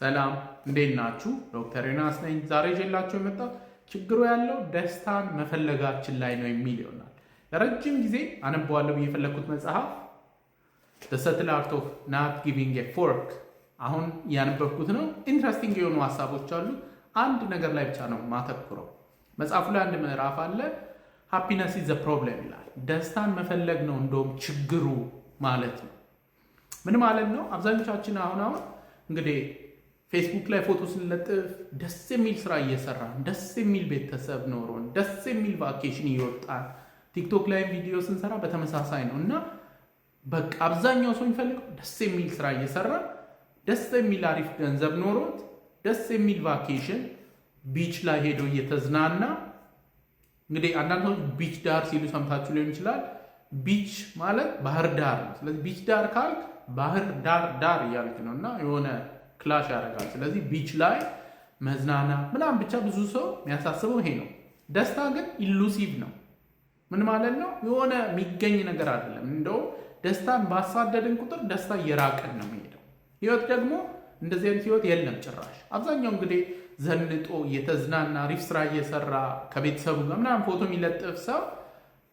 ሰላም እንዴት ናችሁ? ዶክተር ዮናስ ነኝ። ዛሬ ይዤላችሁ የመጣሁት ችግሩ ያለው ደስታን መፈለጋችን ላይ ነው የሚል ይሆናል። ለረጅም ጊዜ አነበዋለሁ ብዬ የፈለግኩት መጽሐፍ The Subtle Art of Not Giving a Fork አሁን ያነበብኩት ነው። ኢንትረስቲንግ የሆኑ ሀሳቦች አሉ። አንድ ነገር ላይ ብቻ ነው ማተኩረው። መጽሐፉ ላይ አንድ ምዕራፍ አለ። ሃፒነስ ኢዝ ዘ ፕሮብለም ይላል። ደስታን መፈለግ ነው እንደውም ችግሩ ማለት ነው። ምን ማለት ነው? አብዛኞቻችን አሁን እንግዲህ ፌስቡክ ላይ ፎቶ ስንለጥፍ ደስ የሚል ስራ እየሰራን ደስ የሚል ቤተሰብ ኖሮን ደስ የሚል ቫኬሽን እየወጣን ቲክቶክ ላይ ቪዲዮ ስንሰራ በተመሳሳይ ነው እና በቃ አብዛኛው ሰው የሚፈልገው ደስ የሚል ስራ እየሰራ ደስ የሚል አሪፍ ገንዘብ ኖሮት ደስ የሚል ቫኬሽን ቢች ላይ ሄዶ እየተዝናና። እንግዲህ አንዳንድ ሰዎች ቢች ዳር ሲሉ ሰምታችሁ ሊሆን ይችላል። ቢች ማለት ባህር ዳር ነው። ስለዚህ ቢች ዳር ካልክ ባህር ዳር እያልክ ነው እና የሆነ ክላሽ ያደርጋል። ስለዚህ ቢች ላይ መዝናና ምናምን ብቻ ብዙ ሰው የሚያሳስበው ይሄ ነው። ደስታ ግን ኢሉሲቭ ነው። ምን ማለት ነው? የሆነ የሚገኝ ነገር አይደለም። እንደው ደስታን ባሳደድን ቁጥር ደስታ እየራቀን ነው የሚሄደው። ህይወት ደግሞ እንደዚህ አይነት ህይወት የለም ጭራሽ። አብዛኛው እንግዲህ ዘንጦ እየተዝናና አሪፍ ስራ እየሰራ ከቤተሰቡ ጋር ምናምን ፎቶ የሚለጥፍ ሰው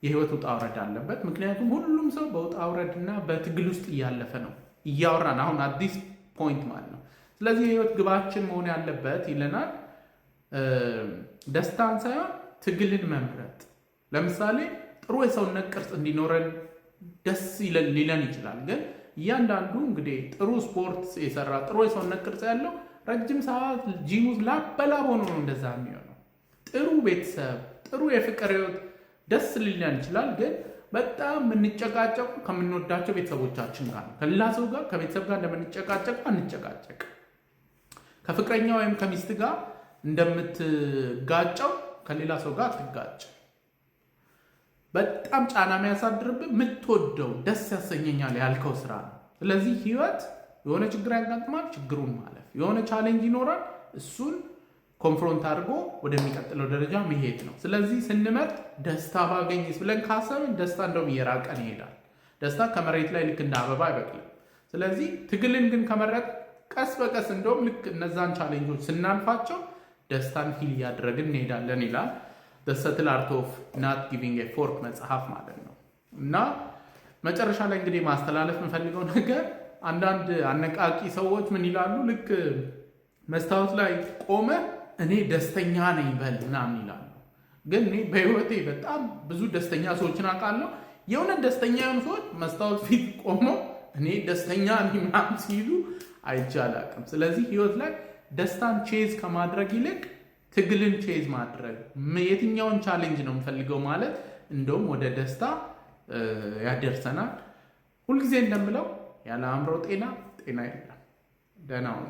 የህይወት ውጣ ውረድ አለበት። ምክንያቱም ሁሉም ሰው በውጣ ውረድና በትግል ውስጥ እያለፈ ነው እያወራን አሁን አዲስ ፖይንት ማለት ነው። ስለዚህ የህይወት ግባችን መሆን ያለበት ይለናል ደስታን ሳይሆን ትግልን መምረጥ። ለምሳሌ ጥሩ የሰውነት ቅርጽ እንዲኖረን ደስ ሊለን ይችላል። ግን እያንዳንዱ እንግዲህ ጥሩ ስፖርት የሰራ ጥሩ የሰውነት ቅርጽ ያለው ረጅም ሰዓት ጂም ውስጥ ላበላብ ሆኖ ነው እንደዛ የሚሆነው። ጥሩ ቤተሰብ፣ ጥሩ የፍቅር ህይወት ደስ ሊለን ይችላል። ግን በጣም የምንጨቃጨቁ ከምንወዳቸው ቤተሰቦቻችን ጋር ነው። ከሌላ ሰው ጋር ከቤተሰብ ጋር እንደምንጨቃጨቅ አንጨቃጨቅ። ከፍቅረኛ ወይም ከሚስት ጋር እንደምትጋጨው ከሌላ ሰው ጋር አትጋጭ። በጣም ጫና የሚያሳድርብህ የምትወደው ደስ ያሰኘኛል ያልከው ስራ ነው። ስለዚህ ህይወት የሆነ ችግር ያጋጥማል፣ ችግሩን ማለፍ፣ የሆነ ቻሌንጅ ይኖራል፣ እሱን ኮንፍሮንት አድርጎ ወደሚቀጥለው ደረጃ መሄድ ነው። ስለዚህ ስንመርጥ ደስታ ባገኝስ ብለን ካሰብን ደስታ እንደውም እየራቀን ይሄዳል። ደስታ ከመሬት ላይ ልክ እንደ አበባ አይበቅልም። ስለዚህ ትግልን ግን ከመረጥ ቀስ በቀስ እንደውም ልክ እነዛን ቻሌንጆች ስናልፋቸው ደስታን ፊል እያደረግን እንሄዳለን ይላል The Subtle Art of Not Giving a Fork መጽሐፍ ማለት ነው። እና መጨረሻ ላይ እንግዲህ ማስተላለፍ የምፈልገው ነገር አንዳንድ አነቃቂ ሰዎች ምን ይላሉ? ልክ መስታወት ላይ ቆመ እኔ ደስተኛ ነኝ በል ምናምን ይላሉ። ግን እኔ በህይወቴ በጣም ብዙ ደስተኛ ሰዎችን አውቃለሁ። የሆነ ደስተኛ የሆኑ ሰዎች መስታወት ፊት ቆመው እኔ ደስተኛ ነኝ ምናምን ሲሉ አይቼ አላውቅም። ስለዚህ ህይወት ላይ ደስታን ቼዝ ከማድረግ ይልቅ ትግልን ቼዝ ማድረግ፣ የትኛውን ቻሌንጅ ነው የምፈልገው ማለት እንደውም ወደ ደስታ ያደርሰናል። ሁልጊዜ እንደምለው ያለ አእምሮ ጤና የለም። ደህና ሁኑ።